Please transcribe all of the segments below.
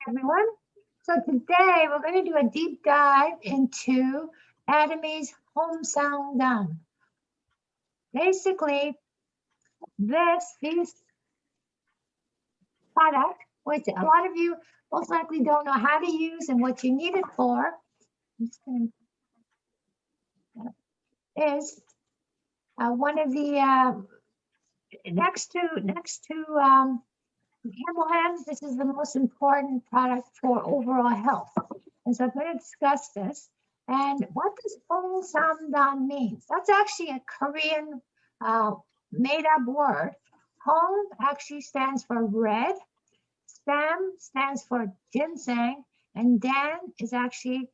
Everyone. So today we're going to do a deep dive into Atomy's Hongsamdan. Basically, these product, which a lot of you most likely don't know how to use and what you need it for, is one of the next to camel hams. This is the most important product for overall health. And so I'm going to discuss this. And what does Hongsamdan mean? That's actually a Korean made-up word. Hong actually stands for red. Sam stands for ginseng. And Dan is actually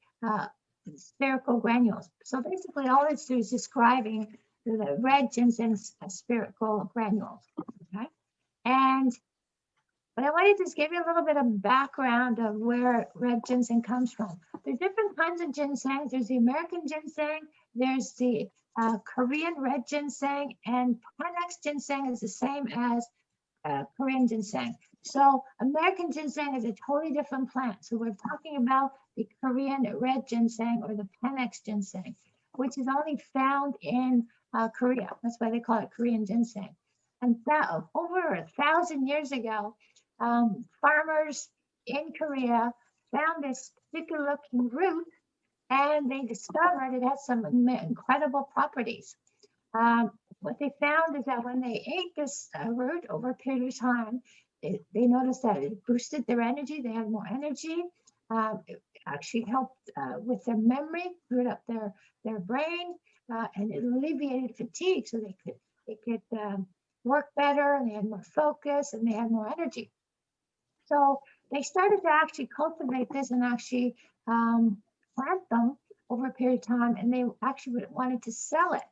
spherical granules. So basically all it's doing is describing the red ginseng spherical granules. Okay. But I wanted to just give you a little bit of background of where red ginseng comes from. There's different kinds of ginseng. There's the American ginseng, there's the Korean red ginseng, and Panax ginseng is the same as Korean ginseng. So American ginseng is a totally different plant. So we're talking about the Korean red ginseng or the Panax ginseng, which is only found in Korea. That's why they call it Korean ginseng. And over 1,000 years ago, farmers in Korea found this particular looking root, and they discovered it had some incredible properties. What they found is that when they ate this root over a period of time, they noticed that it boosted their energy. They had more energy. It actually helped with their memory, cleared up their brain, and it alleviated fatigue, so they could work better, and they had more focus, and they had more energy. So they started to actually cultivate this and actually plant them over a period of time, and they actually wanted to sell it.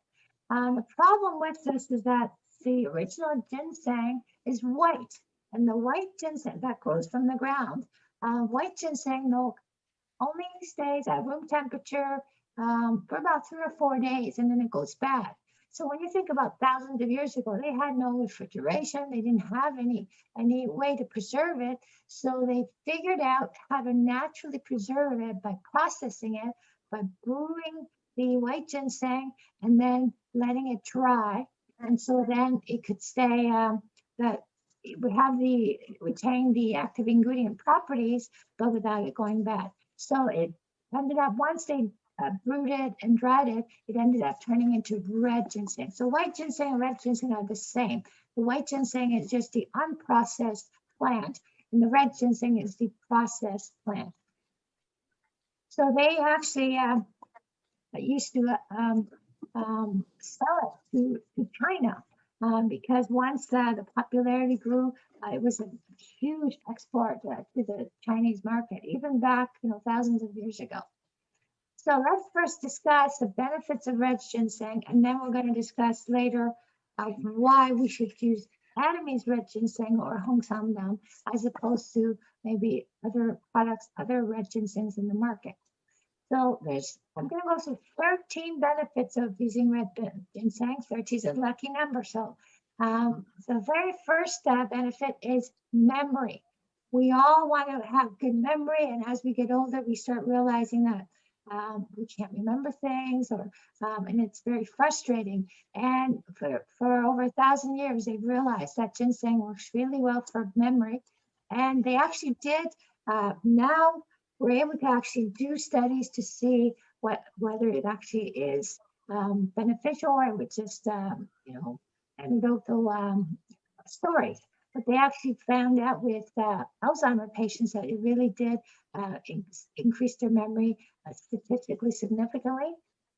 The problem with this is that the original ginseng is white, and the white ginseng that grows from the ground, white ginseng only stays at room temperature for about 3 or 4 days, and then it goes bad. So when you think about thousands of years ago, they had no refrigeration. They didn't have any way to preserve it. So they figured out how to naturally preserve it by processing it, by brewing the white ginseng and then letting it dry. And so then it could stay, that it would retain the active ingredient properties, but without it going bad. So it ended up, once they brewed it and dried it, it ended up turning into red ginseng. So white ginseng and red ginseng are the same. The white ginseng is just the unprocessed plant, and the red ginseng is the processed plant. So they actually used to sell it to China because once the popularity grew, it was a huge export to the Chinese market, even back thousands of years ago. So let's first discuss the benefits of red ginseng, and then we're going to discuss later why we should use Atomy's red ginseng or Hongsamdan as opposed to maybe other products, other red ginsengs in the market. So I'm going to go through 13 benefits of using red ginseng. 13 is a lucky number. So the very first benefit is memory. We all want to have good memory, and as we get older, we start realizing that we can't remember things, and it's very frustrating. And for over 1,000 years, they've realized that ginseng works really well for memory. And they actually did, now we're able to actually do studies to see whether it actually is beneficial or it was just, anecdotal stories. But they actually found out with Alzheimer patients that it really did increase their memory statistically significantly.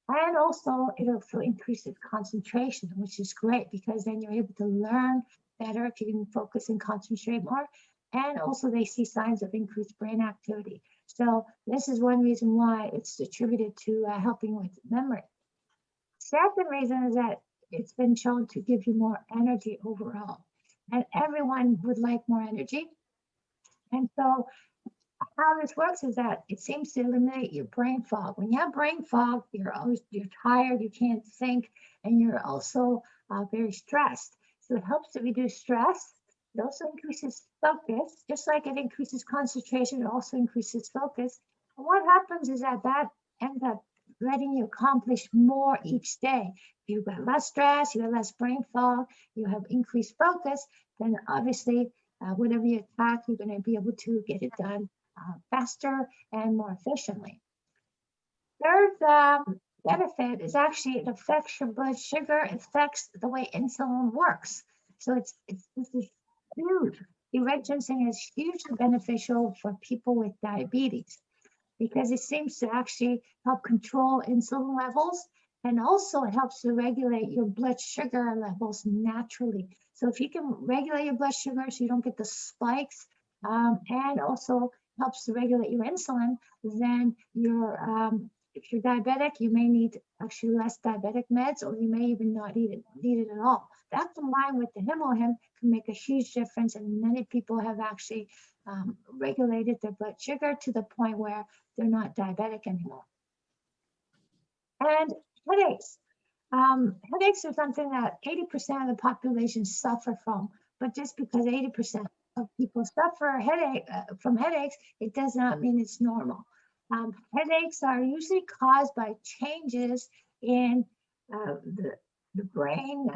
And also, it also increases concentration, which is great because then you're able to learn better if you can focus and concentrate more. And also, they see signs of increased brain activity. So this is one reason why it's attributed to helping with memory. Second reason is that it's been shown to give you more energy overall. And everyone would like more energy. And so how this works is that it seems to eliminate your brain fog. When you have brain fog, you're tired, you can't think, and you're also very stressed. So it helps to reduce stress. It also increases focus, just like it increases concentration, it also increases focus. And what happens is that ends up letting you accomplish more each day. You've got less stress, you have less brain fog, you have increased focus, then obviously, whatever you attack, you're going to be able to get it done faster and more efficiently. Third benefit is actually it affects your blood sugar, it affects the way insulin works. So this is huge. The red ginseng is hugely beneficial for people with diabetes because it seems to actually help control insulin levels, and also it helps to regulate your blood sugar levels naturally. So if you can regulate your blood sugar so you don't get the spikes, and also helps to regulate your insulin, then if you're diabetic, you may need actually less diabetic meds, or you may even not need it at all. That combined with the Himohim can make a huge difference, and many people have actually regulated their blood sugar to the point where they're not diabetic anymore. And headaches. Headaches are something that 80% of the population suffer from, but just because 80% of people suffer from headaches, it does not mean it's normal. Headaches are usually caused by changes in the brain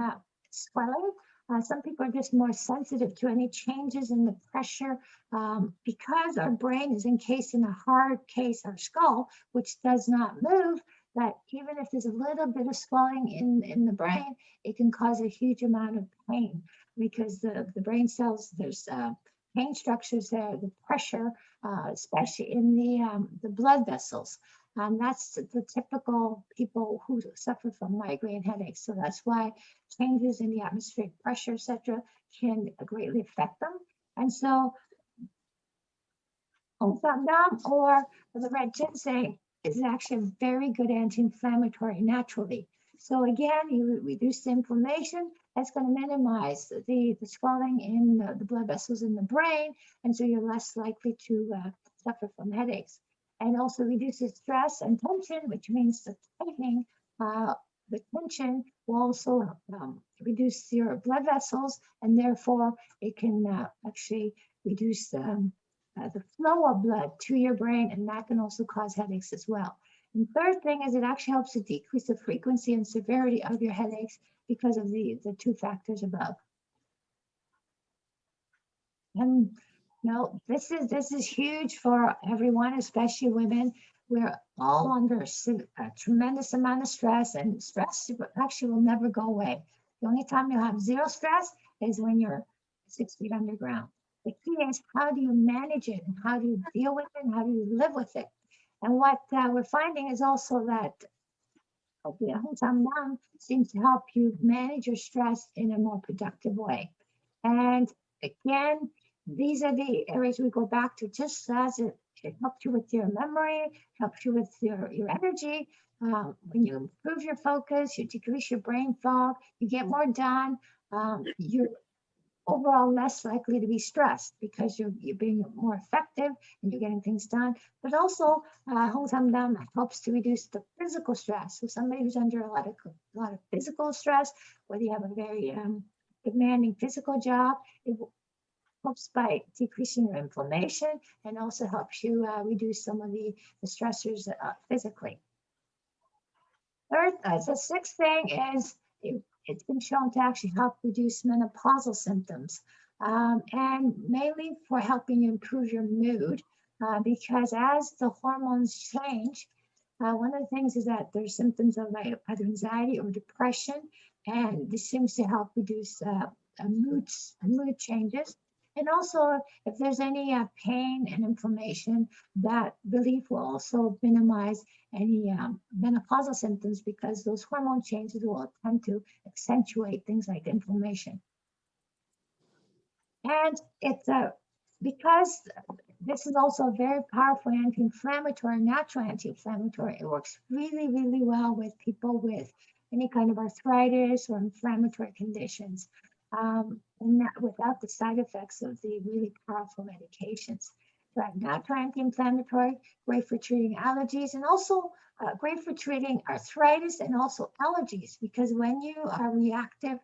swelling. Some people are just more sensitive to any changes in the pressure because our brain is encased in a hard case, our skull, which does not move. That even if there's a little bit of swelling in the brain, it can cause a huge amount of pain because the brain cells, there's pain structures there, the pressure, especially in the blood vessels. That's the typical people who suffer from migraine headaches. So that's why changes in the atmospheric pressure, etc., can greatly affect them. And so Hongsamdan or the red ginseng is actually a very good anti-inflammatory naturally. So again, you reduce the inflammation, that's going to minimize the swelling in the blood vessels in the brain, and so you're less likely to suffer from headaches. And also reduces stress and tension, which means the tightening, the tension will also reduce your blood vessels, and therefore it can actually reduce the flow of blood to your brain, and that can also cause headaches as well. And third thing is it actually helps to decrease the frequency and severity of your headaches because of the two factors above. And this is huge for everyone, especially women. We're all under a tremendous amount of stress, and stress actually will never go away. The only time you'll have zero stress is when you're 6 feet underground. The key is how do you manage it, and how do you deal with it, and how do you live with it? And what we're finding is also that the Hongsamdan seems to help you manage your stress in a more productive way. And again, these are the areas we go back to just as it helps you with your memory, helps you with your energy. When you improve your focus, you decrease your brain fog, you get more done, you're overall less likely to be stressed because you're being more effective and you're getting things done. But also, Hongsamdan helps to reduce the physical stress. So somebody who's under a lot of physical stress, whether you have a very demanding physical job, it helps by decreasing your inflammation and also helps you reduce some of the stressors physically. Third, the sixth thing is it's been shown to actually help reduce menopausal symptoms, and mainly for helping you improve your mood, because as the hormones change, one of the things is that there's symptoms of either anxiety or depression, and this seems to help reduce mood changes. And also, if there's any pain and inflammation, that relief will also minimize any menopausal symptoms because those hormone changes will tend to accentuate things like inflammation. And it's because this is also a very powerful anti-inflammatory, natural anti-inflammatory. It works really, really well with people with any kind of arthritis or inflammatory conditions, and that without the side effects of the really powerful medications. But natural anti-inflammatory, great for treating allergies, and also great for treating arthritis and also allergies, because when you are reactive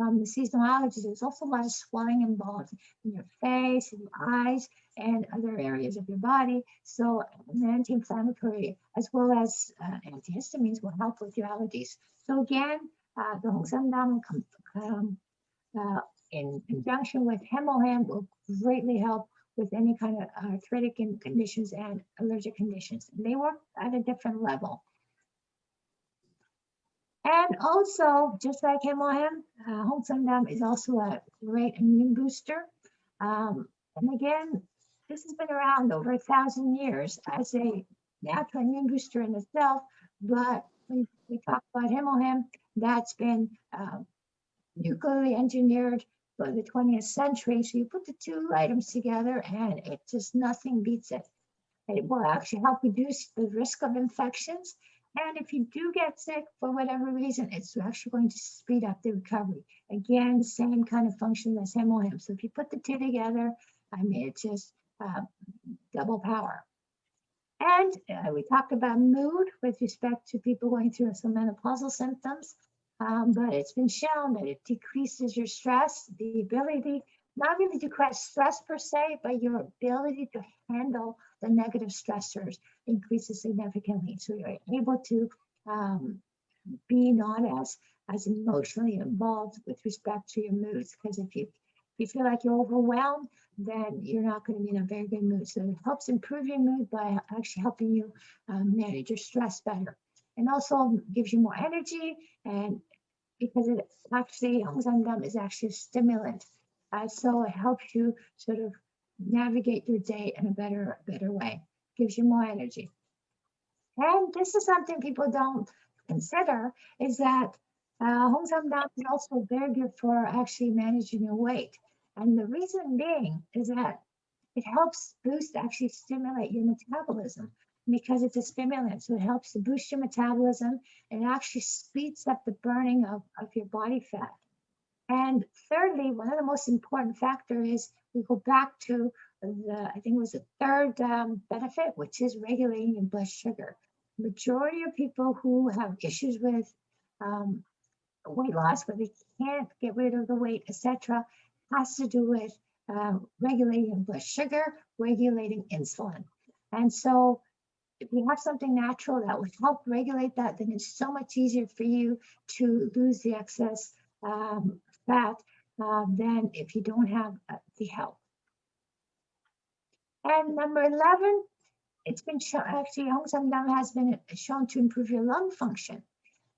from the seasonal allergies. There's also a lot of swelling involved in your face, in your eyes, and other areas of your body. So an anti-inflammatory as well as antihistamines will help with your allergies. So again, the Hongsamdan in conjunction with Hemoham will greatly help with any kind of arthritic conditions and allergic conditions. They work at a different level. And also, just like Hemoham, Hongsamdan is also a great immune booster. And again, this has been around over 1,000 years as a natural immune booster in itself. But when we talk about Hemoham, that's been nuclearly engineered for the 20th century. So you put the two items together and it just nothing beats it. It will actually help reduce the risk of infections. And if you do get sick for whatever reason, it's actually going to speed up the recovery. Again, same kind of function as Hemoham. So if you put the two together, I mean, it's just double power. And we talked about mood with respect to people going through some menopausal symptoms. But it's been shown that it decreases your stress, the ability, not really to decrease stress per se, but your ability to handle the negative stressors increases significantly. So you're able to be not as emotionally involved with respect to your moods. Because if you feel like you're overwhelmed, then you're not going to be in a very good mood. So it helps improve your mood by actually helping you manage your stress better. And also gives you more energy, and because it actually, Hongsamdan is actually a stimulant. So it helps you sort of navigate your day in a better way, gives you more energy. And this is something people don't consider, is that Hongsamdan is also very good for actually managing your weight. And the reason being is that it helps boost, actually stimulate your metabolism because it's a stimulant. So it helps to boost your metabolism and actually speeds up the burning of your body fat. And thirdly, one of the most important factors is we go back to I think it was the third benefit, which is regulating your blood sugar. Majority of people who have issues with weight loss, where they can't get rid of the weight, etc., has to do with regulating blood sugar, regulating insulin. And so if you have something natural that would help regulate that, then it's so much easier for you to lose the excess fat than if you don't have the help. And number 11, it's been shown, actually, Hongsamdan has been shown to improve your lung function.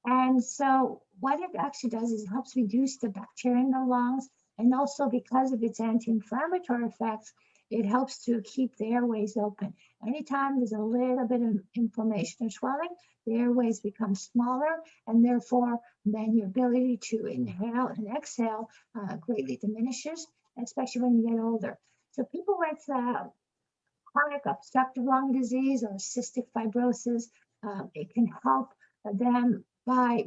And so what it actually does is it helps reduce the bacteria in the lungs, and also because of its anti-inflammatory effects, it helps to keep the airways open. Anytime there's a little bit of inflammation or swelling, the airways become smaller, and therefore then your ability to inhale and exhale greatly diminishes, especially when you get older. So people with chronic obstructive lung disease or cystic fibrosis, it can help them by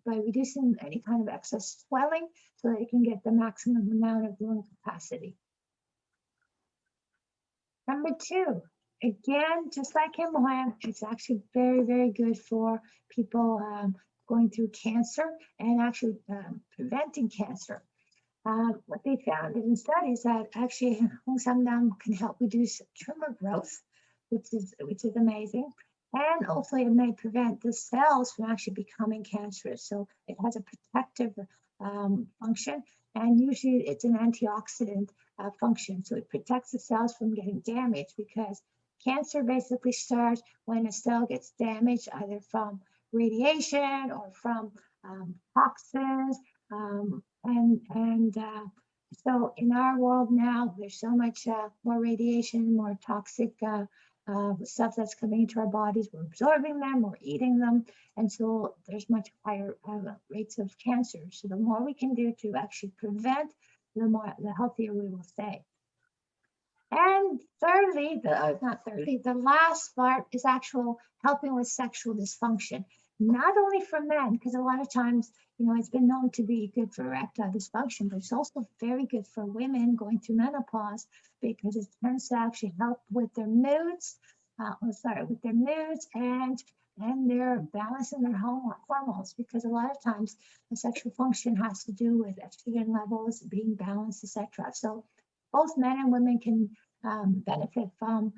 reducing any kind of excess swelling so that you can get the maximum amount of lung capacity. Number 2, again, just like Hemoham, it's actually very, very good for people going through cancer and actually preventing cancer. What they found in studies that actually Hongsamdan can help reduce tumor growth, which is amazing. And also it may prevent the cells from actually becoming cancerous. So it has a protective function, and usually it's an antioxidant function. So it protects the cells from getting damaged, because cancer basically starts when a cell gets damaged, either from radiation or from toxins. So in our world now, there's so much more radiation, more toxic stuff that's coming into our bodies. We're absorbing them, we're eating them, and so there's much higher rates of cancer. So the more we can do to actually prevent, the healthier we will stay. And thirdly, the last part is actual helping with sexual dysfunction. Not only for men, because a lot of times, it's been known to be good for erectile dysfunction, but it's also very good for women going through menopause, because it tends to actually help with their moods, and and they're balancing their hormones, because a lot of times the sexual function has to do with estrogen levels being balanced, etc. So both men and women can benefit from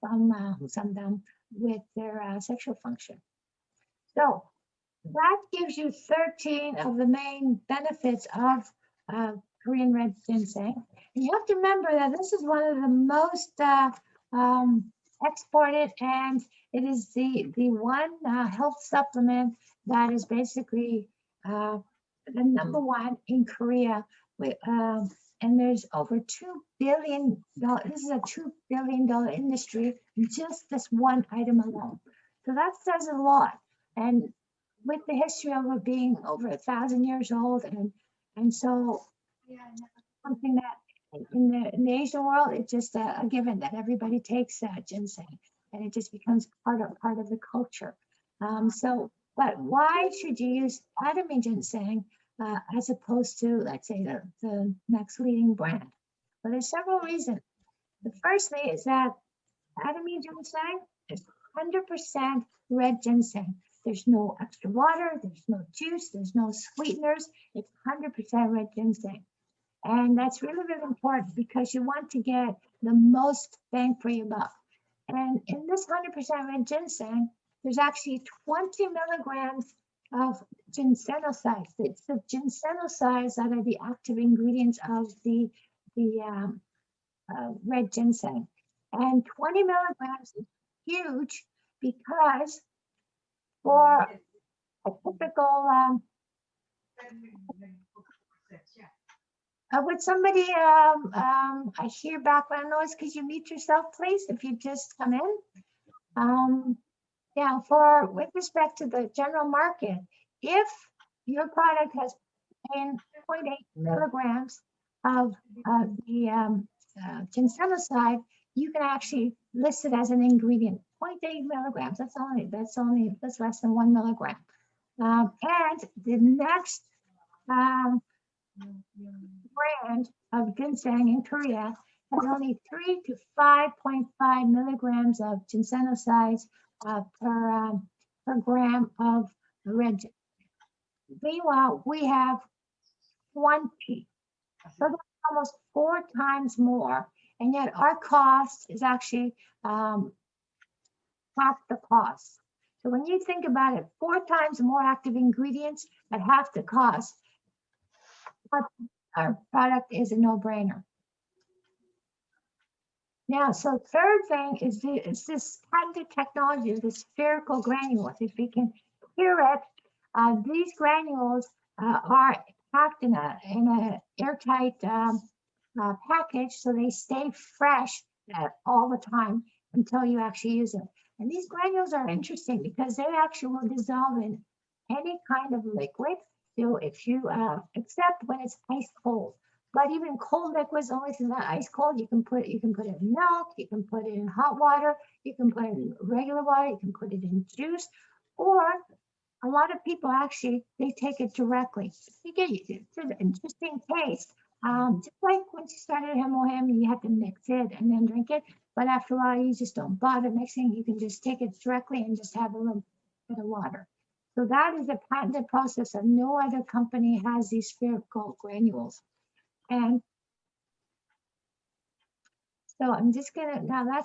Hongsamdan with their sexual function. So that gives you 13 of the main benefits of Korean red ginseng. And you have to remember that this is one of the most exported, and it is the one health supplement that is basically the number one in Korea. And there's over $2 billion. This is a $2 billion industry in just this one item alone. So that says a lot. And with the history of it being over 1,000 years old, and so something that in the Asian world, it's just a given that everybody takes ginseng, and it just becomes part of the culture. But why should you use Atomy ginseng as opposed to, let's say, the next leading brand? Well, there's several reasons. The firstly is that Atomy ginseng is 100% red ginseng. There's no extra water, there's no juice, there's no sweeteners. It's 100% red ginseng. And that's really, really important, because you want to get the most bang for your buck. And in this 100% red ginseng, there's actually 20 milligrams of ginsenosides. It's the ginsenosides that are the active ingredients of the red ginseng. And 20 milligrams is huge, because for a typical, would somebody, I hear background noise, could you mute yourself, please, if you just come in? Yeah, with respect to the general market, if your product has 0.8 milligrams of the ginsenoside, you can actually list it as an ingredient. 0.8 milligrams. That's less than 1 milligram. And the next brand of ginseng in Korea has only 3 to 5.5 milligrams of ginsenosides per gram of red ginseng. Meanwhile, we have 20. So that's almost 4 times more, and yet our cost is actually half the cost. So when you think about it, 4 times more active ingredients at half the cost, our product is a no-brainer. Now, so third thing is this patented technology, the spherical granules. If we can hear it, these granules are packed in a airtight package, so they stay fresh all the time until you actually use them. And these granules are interesting because they actually will dissolve in any kind of liquid. So if you, except when it's ice cold. But even cold liquids, only thing that ice cold, you can put it in milk, you can put it in hot water, you can put it in regular water, you can put it in juice, or a lot of people actually, they take it directly. It's an interesting taste. Just like once you started Hemoham, you have to mix it and then drink it. But after a while, you just don't bother mixing. You can just take it directly and just have a little bit of water. So that is a patented process, and no other company has these spherical granules. And so I'm just gonna, now that's